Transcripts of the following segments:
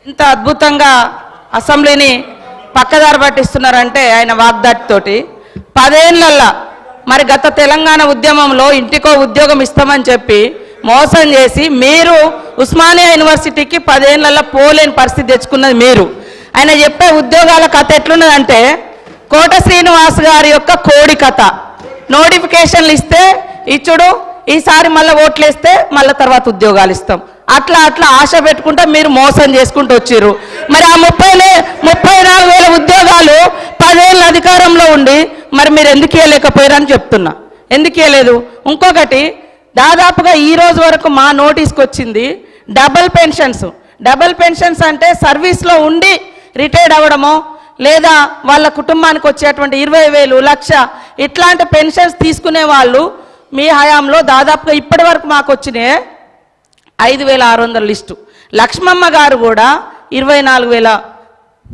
ఇంత అద్భుతంగా అసెంబ్లీని పక్కదారి పట్టిస్తున్నారంటే ఆయన వాగ్దాటితోటి 10 ఏళ్లల్లా మరి గత తెలంగాణ ఉద్యమంలో ఇంటికో ఉద్యోగం ఇస్తామని చెప్పి మోసం చేసి మీరు ఉస్మానియా యూనివర్సిటీకి 10 ఏళ్లల్లా పోలేని పరిస్థితి తెచ్చుకున్నది మీరు. ఆయన చెప్పే ఉద్యోగాల కథ ఎట్లున్నదంటే కోట శ్రీనివాస్ గారి యొక్క కోడి కథ. నోటిఫికేషన్లు ఇస్తే ఇచ్చుడు, ఈసారి మళ్ళీ ఓట్లు వేస్తే మళ్ళీ తర్వాత ఉద్యోగాలు ఇస్తాం, అట్లా అట్లా ఆశ పెట్టుకుంటా మీరు మోసం చేసుకుంటూ వచ్చారు. మరి ఆ 34,000 ఉద్యోగాలు 10 ఏళ్ళ అధికారంలో ఉండి మరి మీరు ఎందుకు ఇవ్వలేకపోయారని చెప్తున్నా. ఎందుకు ఇవ్వలేదు? ఇంకొకటి, దాదాపుగా ఈ రోజు వరకు మా నోటీస్కి వచ్చింది డబుల్ పెన్షన్స్. డబుల్ పెన్షన్స్ అంటే సర్వీస్లో ఉండి రిటైర్డ్ అవ్వడమో లేదా వాళ్ళ కుటుంబానికి వచ్చేటువంటి 20,000, 1,00,000 ఇట్లాంటి పెన్షన్స్ తీసుకునే వాళ్ళు మీ హయాంలో దాదాపుగా ఇప్పటి వరకు మాకు వచ్చినాయి 5,600 లిస్టు. లక్ష్మమ్మ గారు కూడా 24,000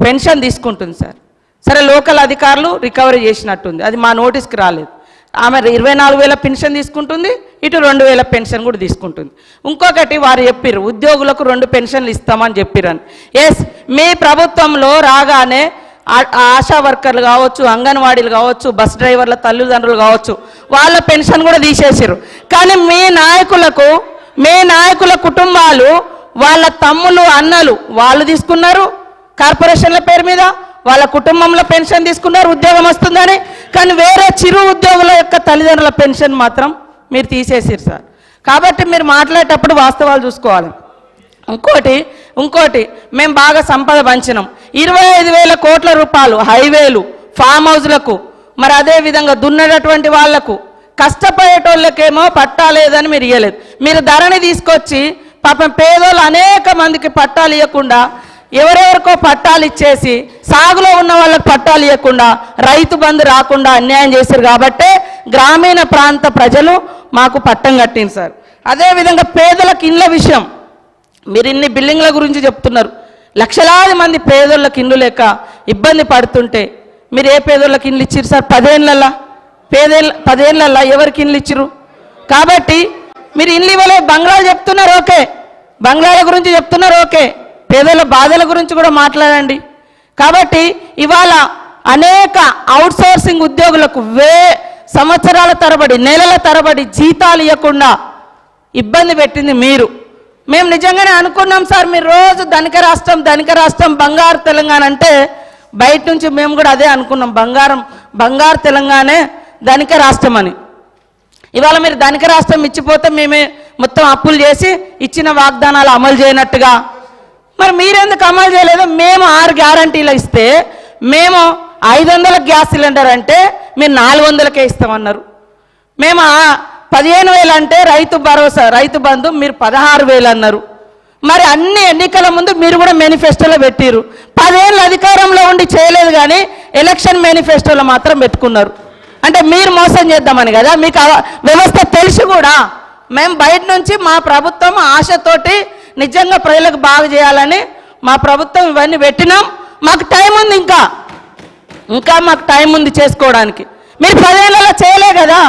పెన్షన్ తీసుకుంటుంది సార్. సరే, లోకల్ అధికారులు రికవరీ చేసినట్టుంది, అది మా నోటీస్కి రాలేదు. ఆమె 24,000 పెన్షన్ తీసుకుంటుంది, ఇటు 2,000 పెన్షన్ కూడా తీసుకుంటుంది. ఇంకొకటి, వారు చెప్పారు ఉద్యోగులకు 2 పెన్షన్లు ఇస్తామని చెప్పారని. ఎస్, మీ ప్రభుత్వంలో రాగానే ఆశా వర్కర్లు కావచ్చు, అంగన్వాడీలు కావచ్చు, బస్ డ్రైవర్ల తల్లిదండ్రులు కావచ్చు, వాళ్ళ పెన్షన్ కూడా తీసేసారు. కానీ మీ నాయకుల కుటుంబాలు, వాళ్ళ తమ్ములు అన్నలు వాళ్ళు తీసుకున్నారు కార్పొరేషన్ల పేరు మీద, వాళ్ళ కుటుంబంలో పెన్షన్ తీసుకున్నారు ఉద్యోగం వస్తుందని. కానీ వేరే చిరు ఉద్యోగుల యొక్క తల్లిదండ్రుల పెన్షన్ మాత్రం మీరు తీసేసారు సార్. కాబట్టి మీరు మాట్లాడేటప్పుడు వాస్తవాలు చూసుకోవాలి. ఇంకోటి మేము బాగా సంపద పంచినాం. 25,000 కోట్ల రూపాయలు హైవేలు, ఫామ్ హౌస్లకు, మరి అదేవిధంగా దున్నటువంటి వాళ్లకు, కష్టపడేటోళ్ళకేమో పట్టాలేదని మీరు ఇవ్వలేదు. మీరు ధరని తీసుకొచ్చి పాపం పేదోళ్ళు అనేక మందికి పట్టాలు ఇవ్వకుండా, ఎవరెవరికో పట్టాలు ఇచ్చేసి సాగులో ఉన్న వాళ్ళకి పట్టాలు ఇవ్వకుండా, రైతు బంధు రాకుండా అన్యాయం చేశారు. కాబట్టే గ్రామీణ ప్రాంత ప్రజలు మాకు పట్టం కట్టింది సార్. అదేవిధంగా పేదలకు ఇళ్ళ విషయం, మీరు ఇన్ని బిల్డింగ్ల గురించి చెప్తున్నారు. లక్షలాది మంది పేదోళ్ళకి ఇల్లు లేక ఇబ్బంది పడుతుంటే మీరు ఏ పేదోళ్ళకి ఇల్లు ఇచ్చిరు సార్? 10 ఏళ్ళల్లా ఎవరికి ఇల్లు ఇచ్చిరు? కాబట్టి మీరు ఇల్లు ఇవ్వలేదు. బంగ్లాలు చెప్తున్నారు, ఓకే, బంగ్లాల గురించి చెప్తున్నారు, ఓకే, పేదల బాధల గురించి కూడా మాట్లాడండి. కాబట్టి ఇవాళ అనేక అవుట్సోర్సింగ్ ఉద్యోగులకు సంవత్సరాల తరబడి, నెలల తరబడి జీతాలు ఇవ్వకుండా ఇబ్బంది పెట్టింది మీరు. మేము నిజంగానే అనుకున్నాం సార్, మీరు రోజు ధనిక రాష్ట్రం బంగారు తెలంగాణ అంటే బయట నుంచి మేము కూడా అదే అనుకున్నాం, బంగారు తెలంగాణే ధనిక రాష్ట్రం అని. ఇవాళ మీరు ధనిక రాష్ట్రం ఇచ్చిపోతే మేమే మొత్తం అప్పులు చేసి ఇచ్చిన వాగ్దానాలు అమలు చేయనట్టుగా, మరి మీరెందుకు అమలు చేయలేదు? మేము 6 గ్యారంటీలు ఇస్తే మేము 500 గ్యాస్ సిలిండర్ అంటే మీరు 400కే ఇస్తామన్నారు. మేము 15,000 అంటే రైతు భరోసా, రైతు బంధు మీరు 16,000 అన్నారు. మరి అన్ని ఎన్నికల ముందు మీరు కూడా మేనిఫెస్టోలో పెట్టిరు. 10 ఏళ్ళు అధికారంలో ఉండి చేయలేదు, కానీ ఎలక్షన్ మేనిఫెస్టోలో మాత్రం పెట్టుకున్నారు. అంటే మీరు మోసం చేద్దామని కదా. మీకు వ్యవస్థ తెలిసి కూడా మేము బయట నుంచి మా ప్రభుత్వం ఆశతోటి నిజంగా ప్రజలకు బాగు చేయాలని మా ప్రభుత్వం ఇవన్నీ పెట్టినాం. మాకు టైం ఉంది, ఇంకా మాకు టైం ఉంది చేసుకోవడానికి. మీరు 10 ఏళ్ళలో చేయలే కదా.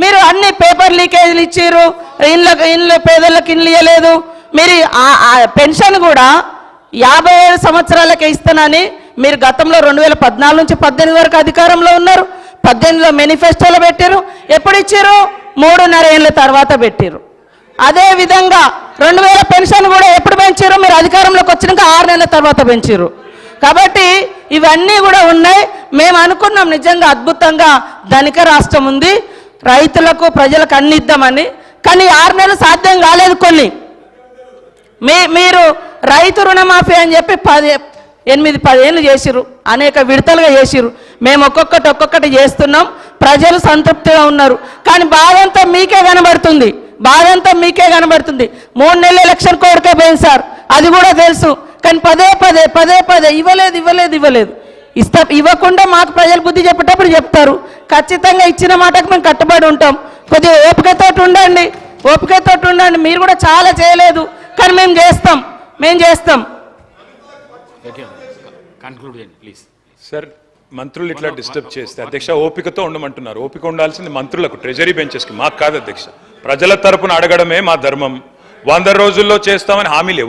మీరు అన్ని పేపర్ లీకేజీలు ఇచ్చారు, ఇండ్ల పేదలకు ఇండ్లు ఇవ్వలేదు. మీరు పెన్షన్ కూడా 57 సంవత్సరాలకే ఇస్తానని మీరు గతంలో 2014 నుంచి 18 వరకు అధికారంలో ఉన్నారు. 18లో మేనిఫెస్టోలో పెట్టారు. ఎప్పుడు ఇచ్చారు? 3.5 ఏళ్ళ తర్వాత పెట్టారు. అదేవిధంగా 2,000 పెన్షన్ కూడా ఎప్పుడు పెంచారు? మీరు అధికారంలోకి వచ్చినాక 6 నెలల తర్వాత పెంచారు. కాబట్టి ఇవన్నీ కూడా ఉన్నాయి. మేము అనుకున్నాం నిజంగా అద్భుతంగా ధనిక రాష్ట్రం ఉంది, రైతులకు ప్రజలకు అన్ని ఇద్దామని. కానీ 6 నెలలు సాధ్యం కాలేదు. కొన్ని మీరు రైతు రుణమాఫీ అని చెప్పి 8-10 ఏళ్ళు చేసిరు, అనేక విడతలుగా చేసిరు. మేము ఒక్కొక్కటి చేస్తున్నాం, ప్రజలు సంతృప్తిగా ఉన్నారు. కానీ బాధంతా మీకే కనబడుతుంది, 3 నెలల ఎలక్షన్ కోడ్కే పోయింది సార్, అది కూడా తెలుసు. కానీ పదే ఇవ్వలేదు. ఇవ్వకుండా మాకు ప్రజలు బుద్ధి చెప్పేటప్పుడు చెప్తారు. ఖచ్చితంగా ఇచ్చిన మాటకు మేము కట్టుబడి ఉంటాం. కొద్దిగా ఓపికతోటి ఉండండి. మీరు కూడా చాలా చేయలేదు, కానీ మేము చేస్తాం. సార్, మంత్రులు ఇట్లా డిస్టర్బ్ చేస్తే అధ్యక్ష ఓపికతో ఉండమంటున్నారు. ఓపిక ఉండాల్సింది మంత్రులకు, ట్రెజరీ బెంచెస్కి, మాకు కాదు అధ్యక్ష. ప్రజల తరపున అడగడమే మా ధర్మం. 100 రోజుల్లో చేస్తామని హామీలు